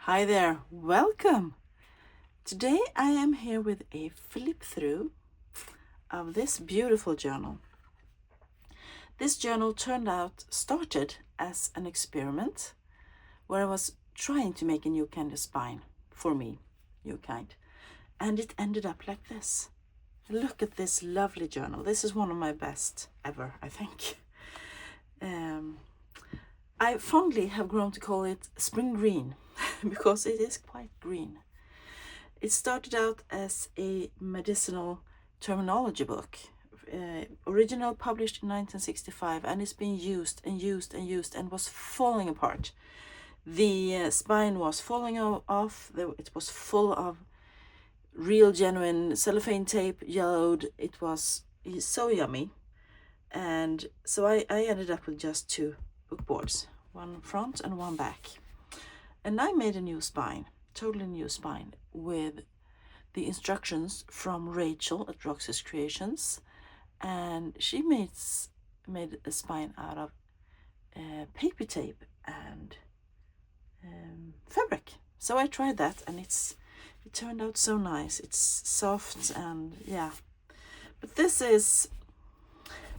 Hi there, welcome! Today I am here with a flip through of this beautiful journal. This journal started as an experiment where I was trying to make a new kind of spine for me, new kind, and it ended up like this. Look at this lovely journal. This is one of my best ever, I think. I fondly have grown to call it spring green because it is quite green. It started out as a medicinal terminology book, original published in 1965, and it's been used and was falling apart. The spine was falling off. It was full of real genuine cellophane tape, yellowed. It was so yummy. And so I ended up with just two book boards, one front and one back. And I made a new spine, totally new spine, with the instructions from Rachel at Roxy's Creations. And she made a spine out of paper tape and fabric. So I tried that, and it turned out so nice. It's soft and yeah. But this is,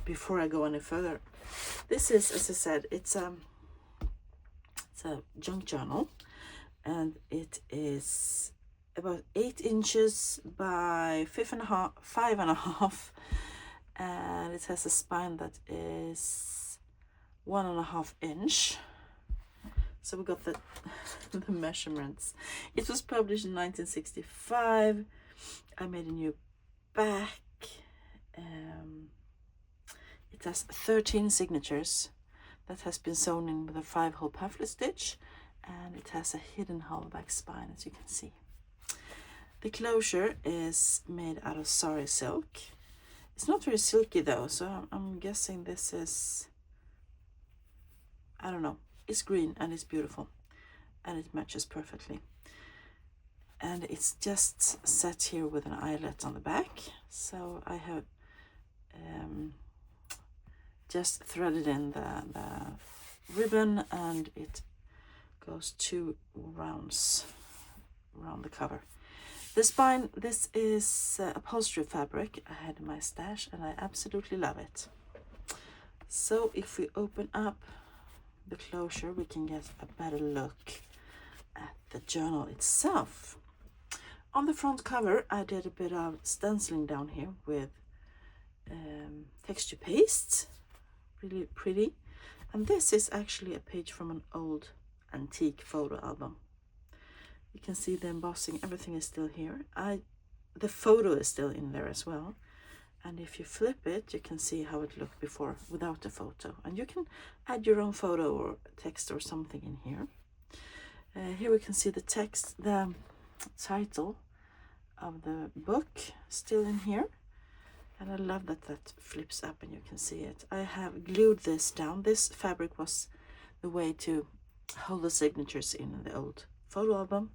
before I go any further, this is, as I said, it's a junk journal, and it is about 8 inches by 5.5, and it has a spine that is 1.5 inch. So we got the measurements. It was published in 1965. I made a new back. It has 13 signatures that has been sewn in with a 5-hole pamphlet stitch, and it has a hidden hollow back spine, as you can see. The closure is made out of sari silk. It's not very silky though, so I'm guessing this is, I don't know, it's green and it's beautiful and it matches perfectly. And it's just set here with an eyelet on the back, so I have just threaded in the ribbon, and it goes 2 rounds around the cover. The spine, this is upholstery fabric I had in my stash, and I absolutely love it. So if we open up the closure, we can get a better look at the journal itself. On the front cover, I did a bit of stenciling down here with texture paste, really pretty. And this is actually a page from an old antique photo album. You can see the embossing, everything is still here. The photo is still in there as well. And if you flip it, you can see how it looked before without the photo. And you can add your own photo or text or something in here. Here we can see the text, the title of the book still in here. And I love that that flips up and you can see it. I have glued this down. This fabric was the way to hold the signatures in the old photo album.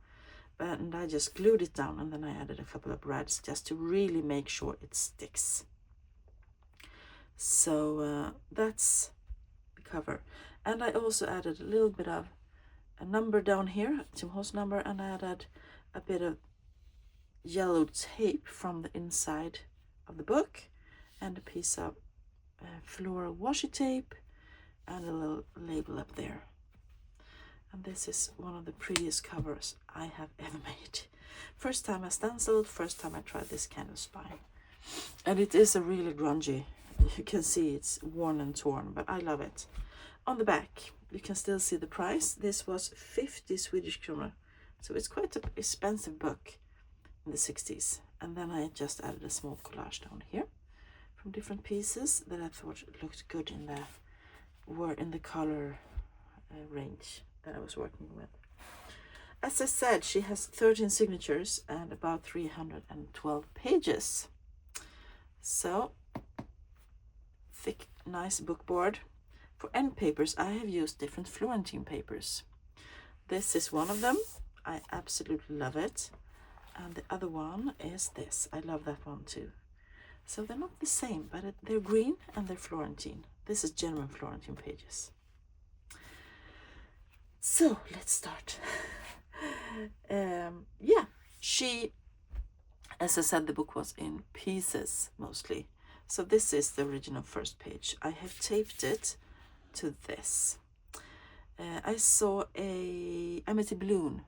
And I just glued it down, and then I added a couple of brads just to really make sure it sticks. So that's the cover. And I also added a little bit of a number down here, Tim Holtz number, and I added a bit of yellow tape from the inside of the book, and a piece of floral washi tape, and a little label up there. And this is one of the prettiest covers I have ever made. First time I stenciled, first time I tried this kind of spine. And it is a really grungy. You can see it's worn and torn, but I love it. On the back, you can still see the price. This was 50 Swedish kronor. So it's quite an expensive book in the 60s. And then I just added a small collage down here from different pieces that I thought looked good in the color range that I was working with. As I said, she has 13 signatures and about 312 pages. So, thick, nice book board. For end papers, I have used different Florentine papers. This is one of them. I absolutely love it. And the other one is this. I love that one too. So they're not the same, but they're green and they're Florentine. This is genuine Florentine pages. So let's start. Yeah, she, as I said, the book was in pieces mostly. So this is the original first page. I have taped it to this. I saw a Amity Bloom.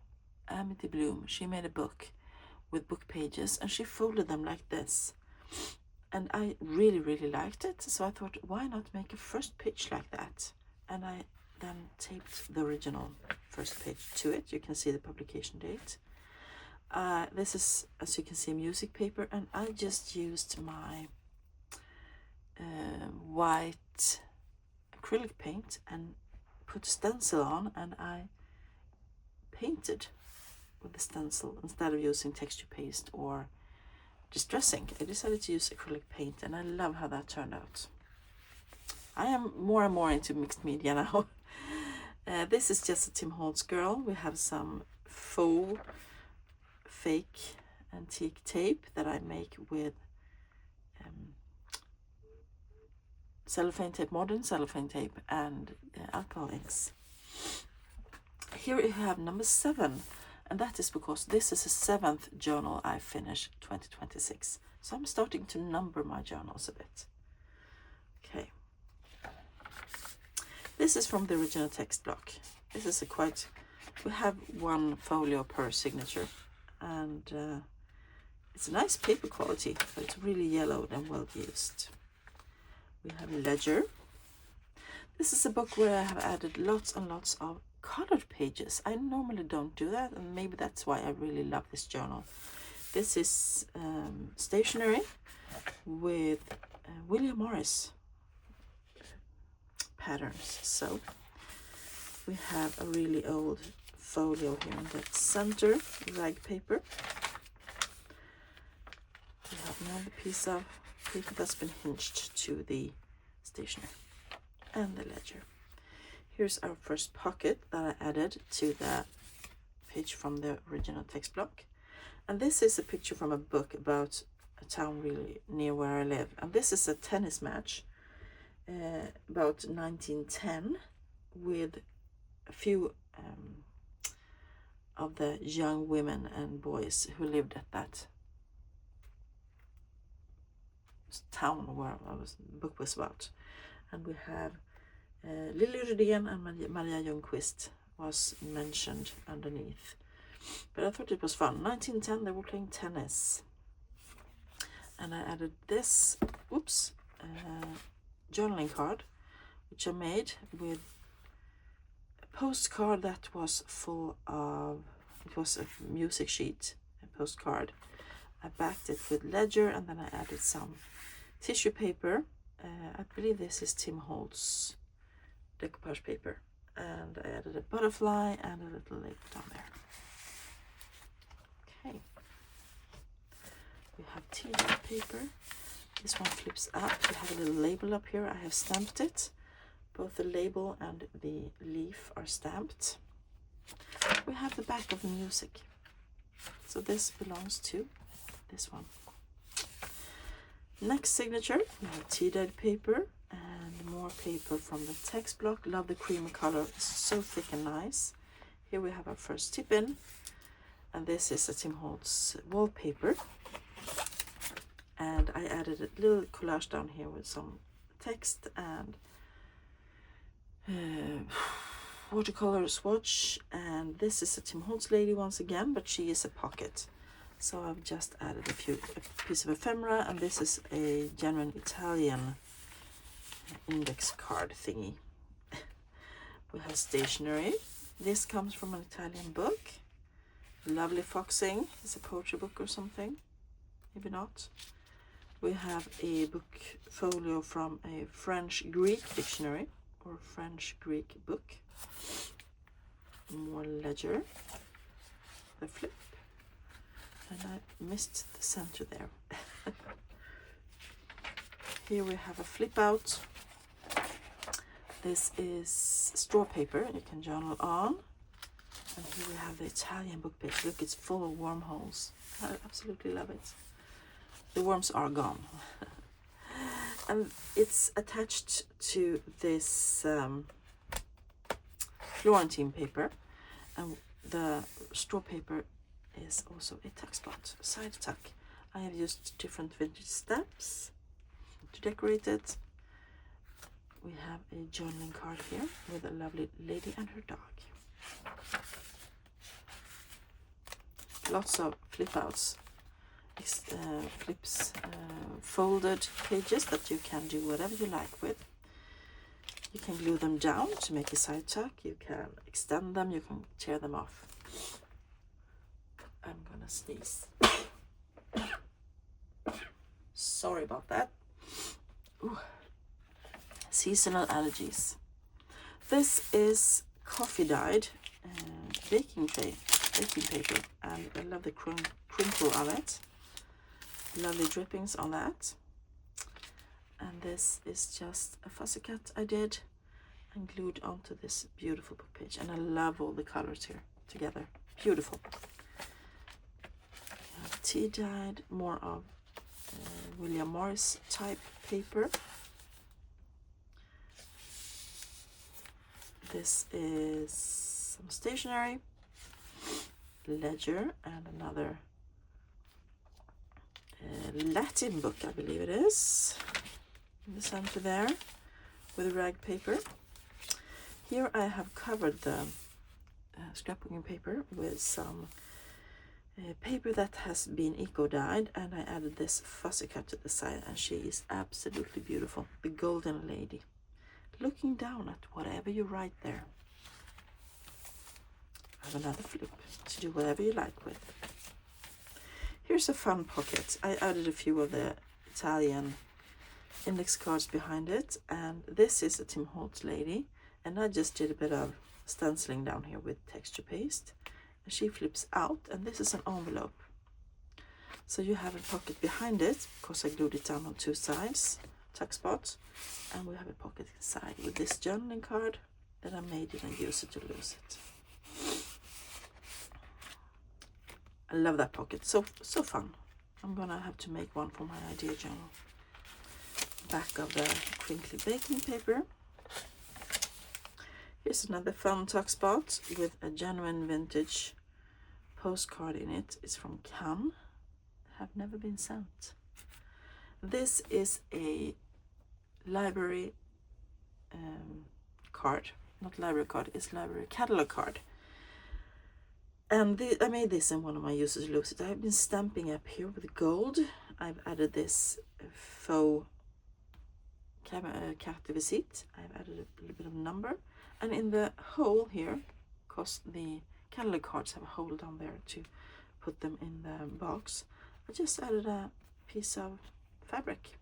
She made a book with book pages and she folded them like this. And I really, really liked it. So I thought, why not make a first page like that? And I then taped the original first page to it. You can see the publication date. This is, as you can see, music paper, and I just used my white acrylic paint and put stencil on, and I painted with the stencil instead of using texture paste or distressing. I decided to use acrylic paint, and I love how that turned out. I am more and more into mixed media now. This is just a Tim Holtz girl. We have some fake antique tape that I make with cellophane tape, modern cellophane tape, and alcohol inks. Here we have number 7, and that is because this is the 7th journal I finished 2026. So I'm starting to number my journals a bit. Okay. This is from the original text block. This is we have one folio per signature, and it's a nice paper quality, but it's really yellowed and well used. We have a ledger. This is a book where I have added lots and lots of colored pages. I normally don't do that, and maybe that's why I really love this journal. This is stationery with William Morris patterns. So we have a really old folio here in the center, rag paper. We have another piece of paper that's been hinged to the stationer, and the ledger. Here's our first pocket that I added to the page from the original text block. And this is a picture from a book about a town really near where I live. And this is a tennis match about 1910 with a few of the young women and boys who lived at that town where the book was about. And we have Lily Rydén and Maria Ljungqvist was mentioned underneath. But I thought it was fun. 1910, they were playing tennis. And I added this, journaling card, which I made with a postcard that was full of, it was a music sheet, a postcard. I backed it with ledger, and then I added some tissue paper. I believe this is Tim Holtz decoupage paper, and I added a butterfly and a little label down there. Okay, we have tea paper. This one flips up. We have a little label up here. I have stamped it. Both the label and the leaf are stamped. We have the back of the music. So this belongs to this one. Next signature, we have tea-dyed paper and more paper from the text block. Love the cream color, it's so thick and nice. Here we have our first tip-in, and this is a Tim Holtz wallpaper. And I added a little collage down here with some text and watercolor swatch. And this is a Tim Holtz lady once again, but she is a pocket. So I've just added a piece of ephemera, and this is a genuine Italian index card thingy. We have stationery. This comes from an Italian book. Lovely foxing. It's a poetry book or something. Maybe not. We have a book folio from a French-Greek dictionary or French-Greek book. More ledger. The flip. And I missed the center there. Here we have a flip out. This is straw paper you can journal on. And here we have the Italian book page. Look, it's full of wormholes. I absolutely love it. The worms are gone. And it's attached to this Florentine paper. And the straw paper is also a tuck spot, side tuck. I have used different vintage stamps to decorate it. We have a journaling card here with a lovely lady and her dog. Lots of flip outs, folded pages that you can do whatever you like with. You can glue them down to make a side tuck. You can extend them. You can tear them off. I'm gonna sneeze. Sorry about that. Ooh. Seasonal allergies. This is coffee dyed baking paper, and I love the crinkle of it. Lovely drippings on that. And this is just a fussy cut I did and glued onto this beautiful book page. And I love all the colors here together. Beautiful. Tea dyed, more of William Morris type paper. This is some stationery, ledger, and another Latin book, I believe it is, in the center there, with rag paper. Here I have covered the scrapbooking paper with some paper that has been eco-dyed, and I added this fussy cut to the side, and she is absolutely beautiful. The golden lady, looking down at whatever you write there. I have another flip to do whatever you like with. Here's a fun pocket. I added a few of the Italian index cards behind it, and this is a Tim Holtz lady, and I just did a bit of stenciling down here with texture paste. And she flips out, and this is an envelope. So you have a pocket behind it, because I glued it down on two sides, tuck spots, and we have a pocket inside with this journaling card that I made it and use it to lose it. I love that pocket, so fun. I'm gonna have to make one for my idea journal. Back of the crinkly baking paper. Here's another fun tuck spot with a genuine vintage postcard in it. It's from Cannes. Have never been sent. This is a library card, not library card, it's library catalog card. And I made this in one of my uses lose it. I've been stamping up here with gold. I've added this faux carte de visite. I've added a little bit of number. And in the hole here, because the catalog cards have a hole down there to put them in the box, I just added a piece of fabric.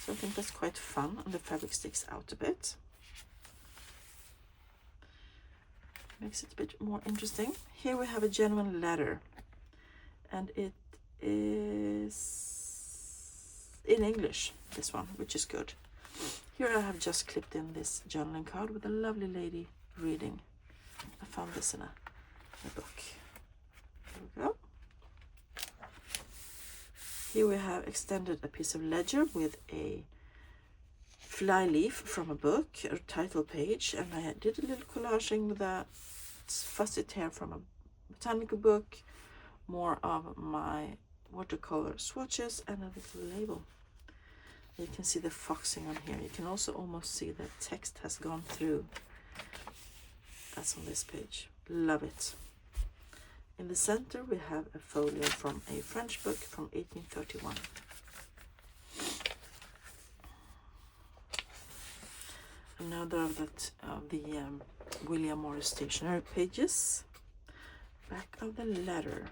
So I think that's quite fun, and the fabric sticks out a bit. Makes it a bit more interesting. Here we have a genuine letter, and it is in English, this one, which is good. Here I have just clipped in this journaling card with a lovely lady reading. I found this in a book. Here we go. Here we have extended a piece of ledger with a fly leaf from a book, a title page, and I did a little collaging with a fussy tear from a botanical book, more of my watercolor swatches, and a little label. You can see the foxing on here. You can also almost see the text has gone through. That's on this page. Love it. In the center we have a folio from a French book from 1831. Another of the William Morris stationery pages. Back of the letter.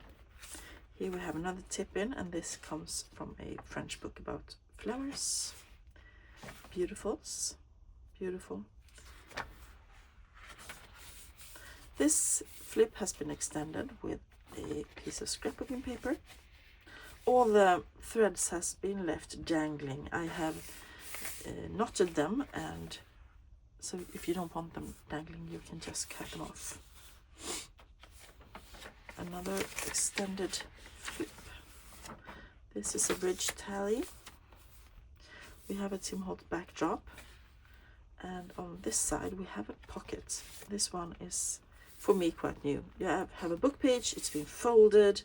Here we have another tip in, and this comes from a French book about flowers. Beautifuls. Beautiful. This flip has been extended with a piece of scrapbooking paper. All the threads has been left dangling. I have knotted them, and so if you don't want them dangling, you can just cut them off. Another extended flip. This is a bridge tally. We have a Tim Holtz backdrop, and on this side we have a pocket. This one is for me, quite new. Yeah, I have a book page, it's been folded.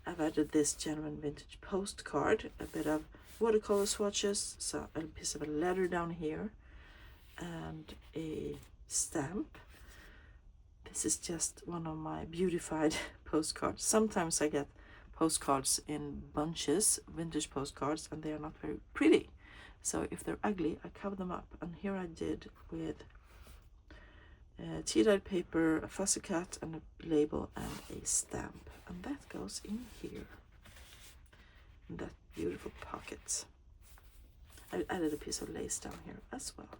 I've added this genuine vintage postcard, a bit of watercolor swatches, so a piece of a letter down here, and a stamp. This is just one of my beautified postcards. Sometimes I get postcards in bunches, vintage postcards, and they are not very pretty. So if they're ugly, I cover them up. And here I did with tea-dyed paper, a fussy cut, and a label and a stamp. And that goes in here, in that beautiful pocket. I added a piece of lace down here as well.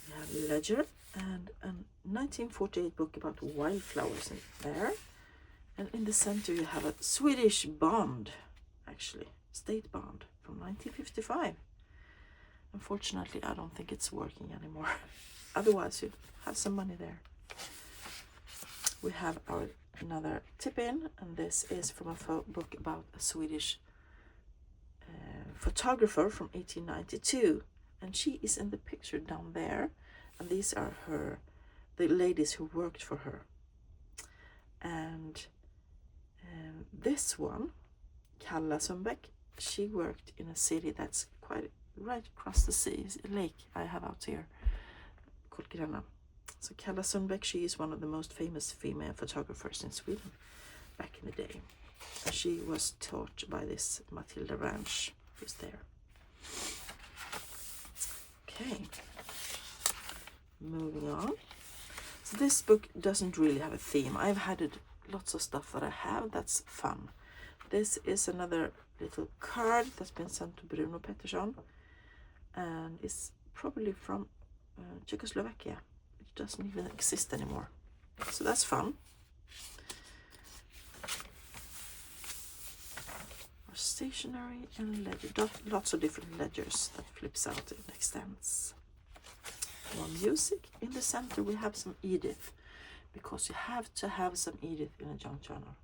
We have a ledger and a 1948 book about wildflowers in there. And in the center you have a Swedish bond, actually, state bond from 1955. Unfortunately, I don't think it's working anymore. Otherwise, you'd have some money there. We have our another tip-in, and this is from a book about a Swedish photographer from 1892. And she is in the picture down there. And these are the ladies who worked for her. And this one, Kalla Sundbäck, she worked in a city that's quite right across the sea, lake I have out here, called Gränna. So Kalla Sundbäck, she is one of the most famous female photographers in Sweden back in the day. And she was taught by this Matilda Ranch, who's there. Okay, moving on. So this book doesn't really have a theme. I've had lots of stuff that I have that's fun. This is another little card that's been sent to Bruno Pettersson, and it's probably from Czechoslovakia. It doesn't even exist anymore, so that's fun. Our stationery and ledger, lots of different ledgers that flips out and extends. More music. In the center we have some Edith, because you have to have some Edith in a junk journal.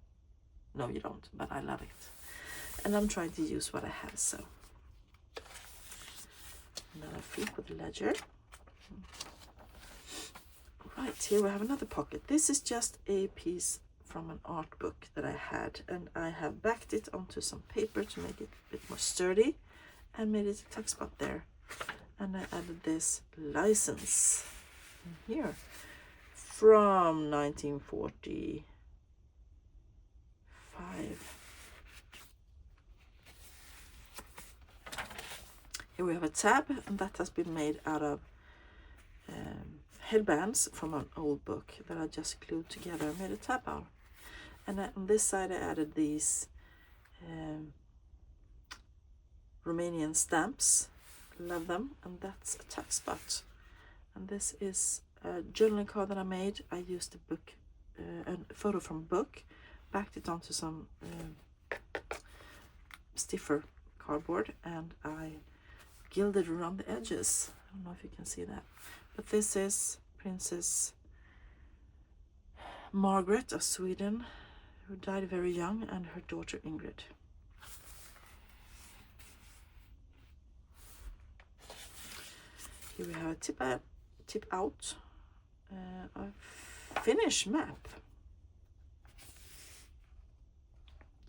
No, you don't, but I love it. And I'm trying to use what I have, so. And then I flip with the ledger. Right, here we have another pocket. This is just a piece from an art book that I had, and I have backed it onto some paper to make it a bit more sturdy, and made it a tuck spot there. And I added this license in here from 1945. Here we have a tab, and that has been made out of headbands from an old book that I just glued together and made a tab out. And on this side I added these Romanian stamps. Love them, and that's a tuck spot. And this is a journaling card that I made. I used a book, a photo from a book, backed it onto some stiffer cardboard, and I gilded around the edges. I don't know if you can see that, but this is Princess Margaret of Sweden, who died very young, and her daughter Ingrid. Here we have a tip out, a Finnish map.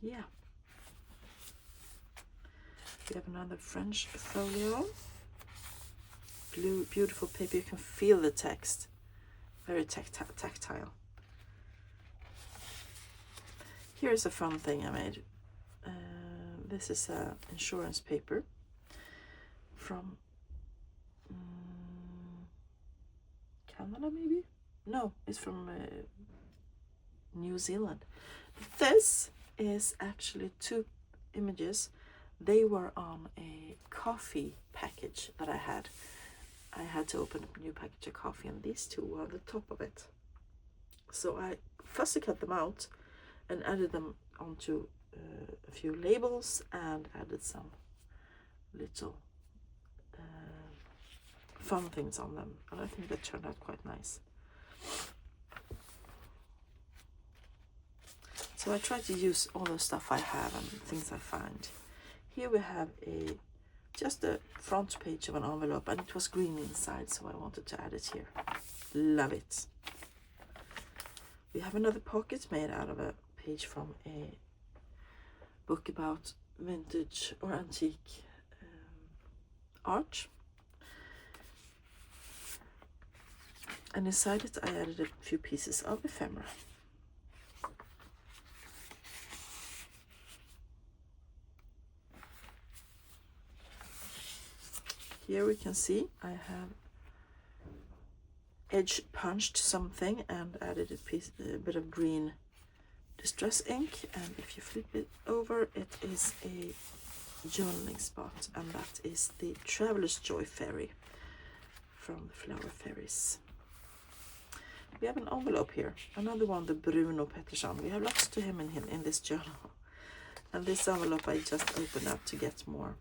Yeah. We have another French folio. Blue, beautiful paper. You can feel the text. Very tactile. Here's a fun thing I made. This is a insurance paper from Canada, maybe? No, it's from New Zealand. This is actually two images. They were on a coffee package that I had. I had to open a new package of coffee, and these two were on the top of it. So I fussy cut them out and added them onto a few labels, and added some little fun things on them, and I think that turned out quite nice. So I try to use all the stuff I have and things I find. Here we have a just the front page of an envelope, and it was green inside, so I wanted to add it here. Love it. We have another pocket made out of a page from a book about vintage or antique art. And inside it I added a few pieces of ephemera. Here we can see I have edge punched something and added a bit of green distress ink, and if you flip it over, it is a journaling spot, and that is the Traveler's Joy Fairy from the Flower Fairies. We have an envelope here, another one, the Bruno Pettersson. We have lots to him in this journal, and this envelope I just opened up to get more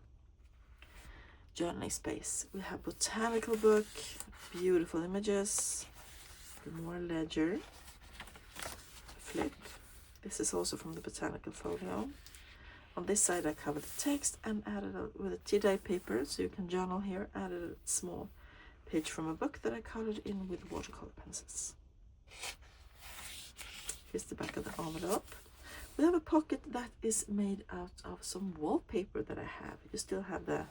journaling space. We have botanical book, beautiful images, more ledger, flip. This is also from the botanical folio. On this side I covered the text and added with a tea-dye paper, so you can journal here, added a small page from a book that I colored in with watercolor pencils. Here's the back of the envelope. We have a pocket that is made out of some wallpaper that I have. You still have the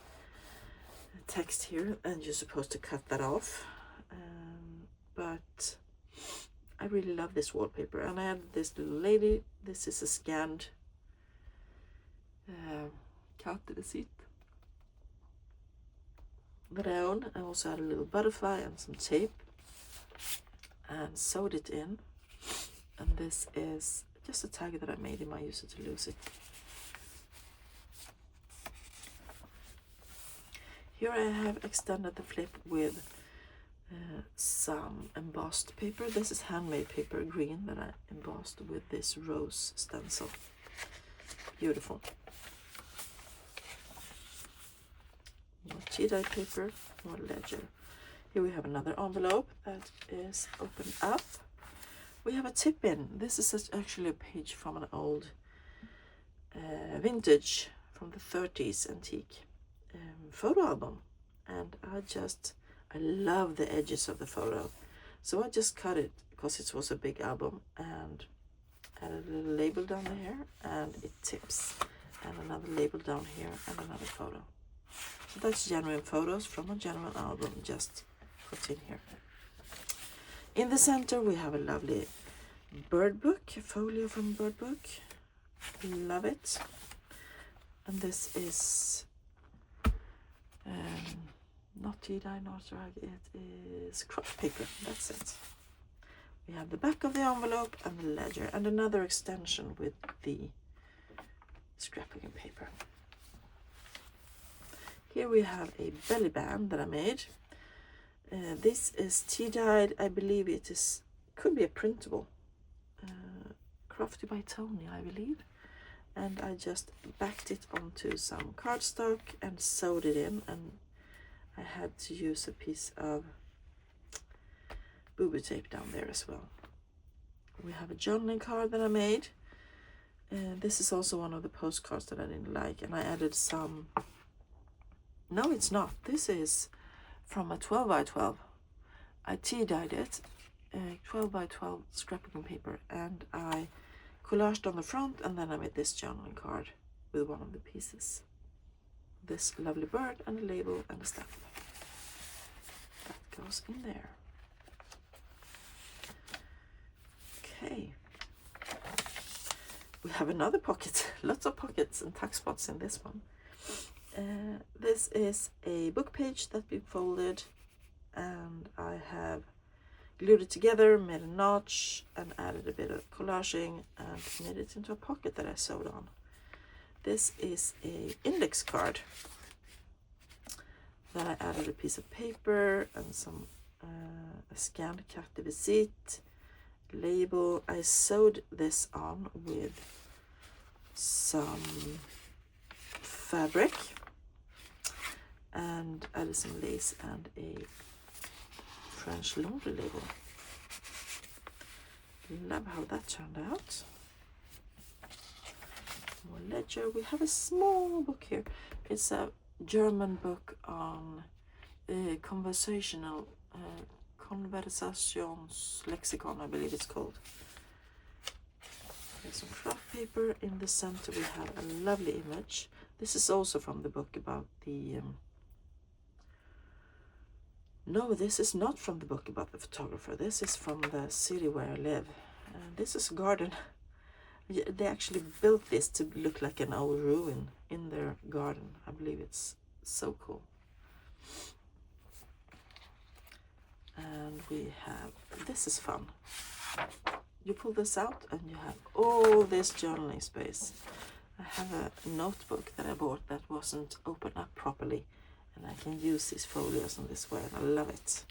text here, and you're supposed to cut that off, but I really love this wallpaper, and I added this little lady. This is a scanned kartvisit that I own. I also had a little butterfly and some tape and sewed it in, and this is just a tag that I made in my Use It to Lose It. Here I have extended the flip with some embossed paper. This is handmade paper, green, that I embossed with this rose stencil. Beautiful. More tea-dye paper, more ledger. Here we have another envelope that is opened up. We have a tip in. This is actually a page from an old vintage from the 30s antique photo album, and I love the edges of the photo, so I just cut it because it was a big album, and added a little label down there, and it tips, and another label down here, and another photo. So that's genuine photos from a genuine album just put in here. In the center we have a lovely bird book, a folio from bird book. Love it. And this is not tea-dye, not rag, it is craft paper. That's it. We have the back of the envelope and the ledger, and another extension with the scrapbooking paper. Here we have a belly band that I made. This is tea-dyed. I believe it could be a printable. Crafted by Tony, I believe. And I just backed it onto some cardstock and sewed it in, and I had to use a piece of booby tape down there as well. We have a journaling card that I made. This is also one of the postcards that I didn't like, and I added some. No, it's not. This is from a 12 by 12. I tea-dyed it, 12 by 12 scrapbooking paper, and I collaged on the front, and then I made this journaling card with one of the pieces. This lovely bird and a label and a stamp. That goes in there. Okay. We have another pocket. Lots of pockets and tuck spots in this one. This is a book page that we folded, and I have glued it together, made a notch, and added a bit of collaging and made it into a pocket that I sewed on. This is a index card that I added a piece of paper and some a scanned carte de visite label. I sewed this on with some fabric and added some lace and a French laundry label. Love how that turned out. More ledger. We have a small book here. It's a German book on conversational Konversationslexikon, I believe it's called. There's some craft paper. In the center we have a lovely image. This is also from the book about the no, this is not from the book about the photographer. This is from the city where I live. This is a garden. They actually built this to look like an old ruin in their garden. I believe it's so cool. And we have, this is fun. You pull this out and you have all this journaling space. I have a notebook that I bought that wasn't opened up properly, and I can use these folios in this way, and I love it.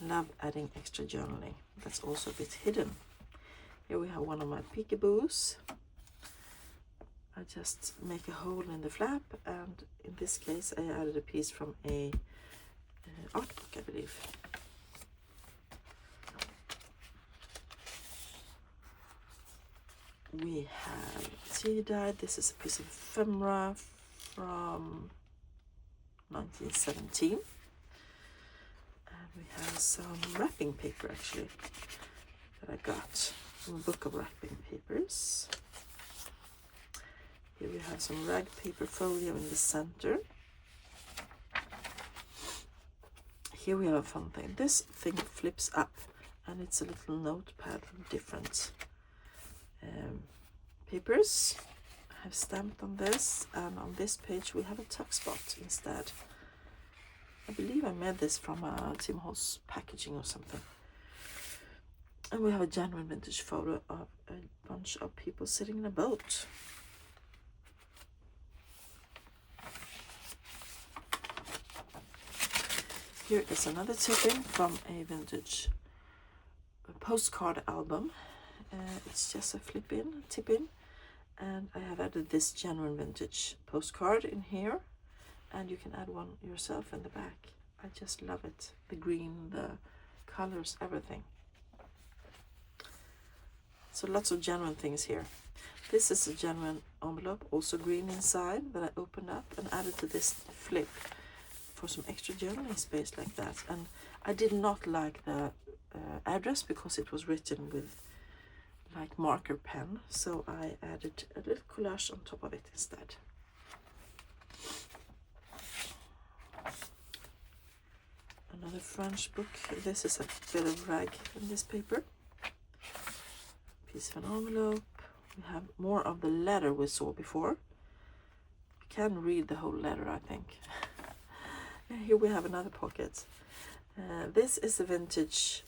Love adding extra journaling. That's also a bit hidden. Here we have one of my peekaboos. I just make a hole in the flap, and in this case I added a piece from a art book, I believe. We have tea dyed. This is a piece of ephemera from 1917. And we have some wrapping paper actually that I got from a book of wrapping papers. Here we have some rag paper folio in the center. Here we have a fun thing. This thing flips up and it's a little notepad from different papers. I have stamped on this, and on this page we have a tuck spot instead. I believe I made this from Tim Holtz packaging or something. And we have a genuine vintage photo of a bunch of people sitting in a boat. Here is another tip-in from a vintage postcard album. It's just a tip-in, and I have added this genuine vintage postcard in here, and you can add one yourself in the back. I just love it. The green, the colors, everything. So lots of genuine things here. This is a genuine envelope, also green inside, that I opened up and added to this flip for some extra journaling space like that. And I did not like the address because it was written with like marker pen, so I added a little collage on top of it instead. Another French book. This is a bit of rag in this paper. Piece of an envelope. We have more of the letter we saw before. You can read the whole letter, I think. Here we have another pocket. This is a vintage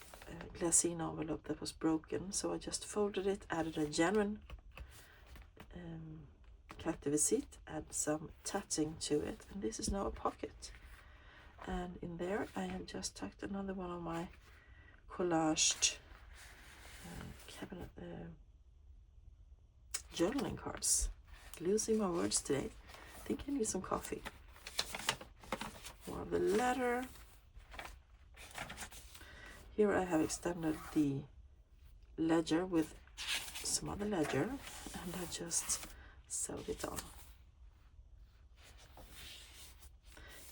glassine envelope that was broken, so I just folded it, added a genuine carte de visite, add some tatting to it, and this is now a pocket. And in there I have just tucked another one of my collaged cabinet journaling cards. Losing my words today. I think I need some coffee. More of the letter. Here I have extended the ledger with some other ledger, and I just sewed it on.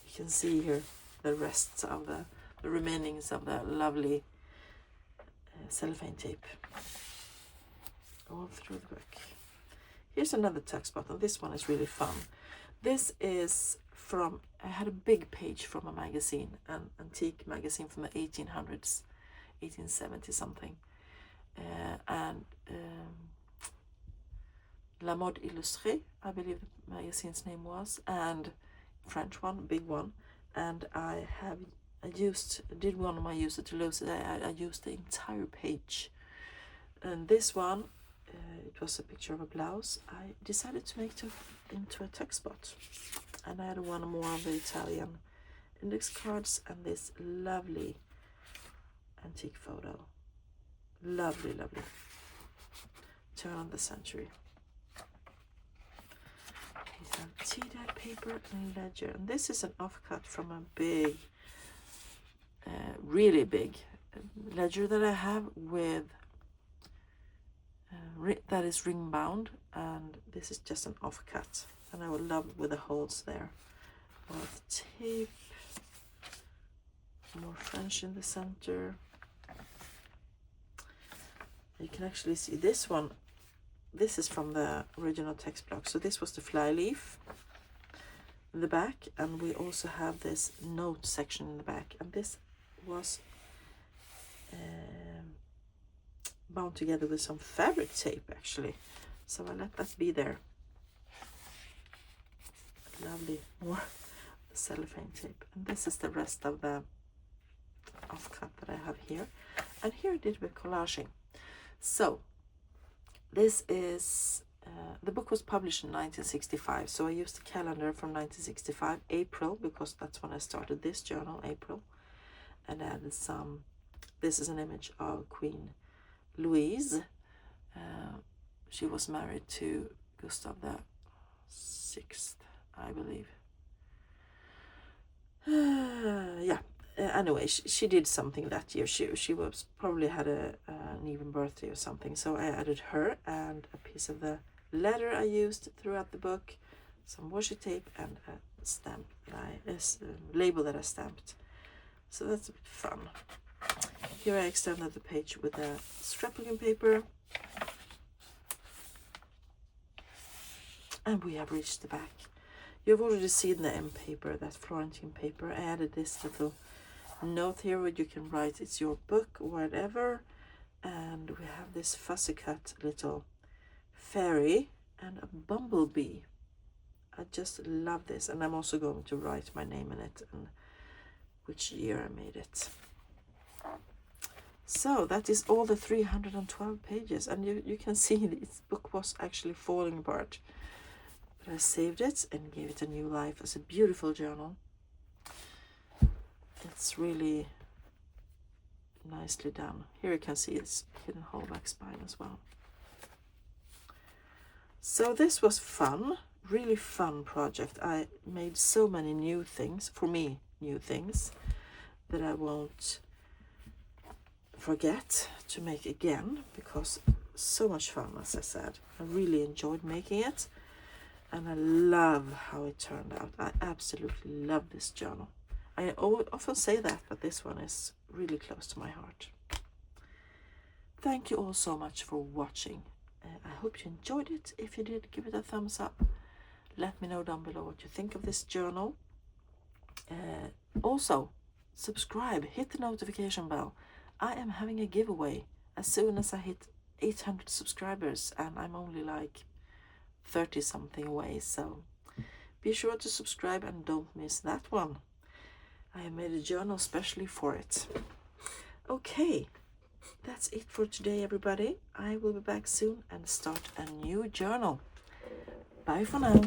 You can see here the rest of the remainings of the lovely cellophane tape all through the book. Here's another tuck spot, and this one is really fun. This is from, I had a big page from a magazine, an antique magazine from the 1800s, 1870 something, and La Mode Illustrée, I believe the magazine's name was, and French one, big one, and I did one of my user to lose it. I used the entire page, and this one, it was a picture of a blouse. I decided to make it into a tuck spot, and I had one more of the Italian index cards and this lovely antique photo. Lovely, lovely. Turn of the century. We have tea dyed paper and ledger, and this is an offcut from a big, really big ledger that I have with that is ring bound, and this is just an offcut. And I would love with the holes there. More tape, more French in the center. You can actually see this one. This is from the original text block. So this was the fly leaf in the back, and we also have this note section in the back, and this was bound together with some fabric tape actually. So I let that be there. Lovely, more cellophane tape. And this is the rest of the offcut that I have here. And here I did with collaging. So this is, the book was published in 1965. So I used the calendar from 1965, April, because that's when I started this journal, April. And added some, this is an image of Queen Louise. She was married to Gustav the VI, I believe. Yeah. Anyway, she did something that year. She was probably had an even birthday or something. So I added her and a piece of the letter I used throughout the book, some washi tape, and a stamp that label that I stamped. So that's a bit fun. Here I extended the page with a scrapbooking paper. And we have reached the back. You've already seen the M paper, that Florentine paper. I added this little note here where you can write it's your book, whatever. And we have this fussy cut little fairy and a bumblebee. I just love this. And I'm also going to write my name in it and which year I made it. So that is all the 312 pages. And you can see this book was actually falling apart. But I saved it and gave it a new life as a beautiful journal. It's really nicely done. Here you can see its hidden holdback spine as well. So this was fun, really fun project. I made so many new things, for me, new things, that I won't forget to make again, because so much fun, as I said. I really enjoyed making it, and I love how it turned out. I absolutely love this journal. I often say that, but this one is really close to my heart. Thank you all so much for watching. I hope you enjoyed it. If you did, give it a thumbs up. Let me know down below what you think of this journal. Also, subscribe, hit the notification bell. I am having a giveaway as soon as I hit 800 subscribers, and I'm only like 30 something away, so be sure to subscribe and don't miss that one. I have made a journal specially for it. Okay, that's it for today, everybody. I will be back soon and start a new journal. Bye for now.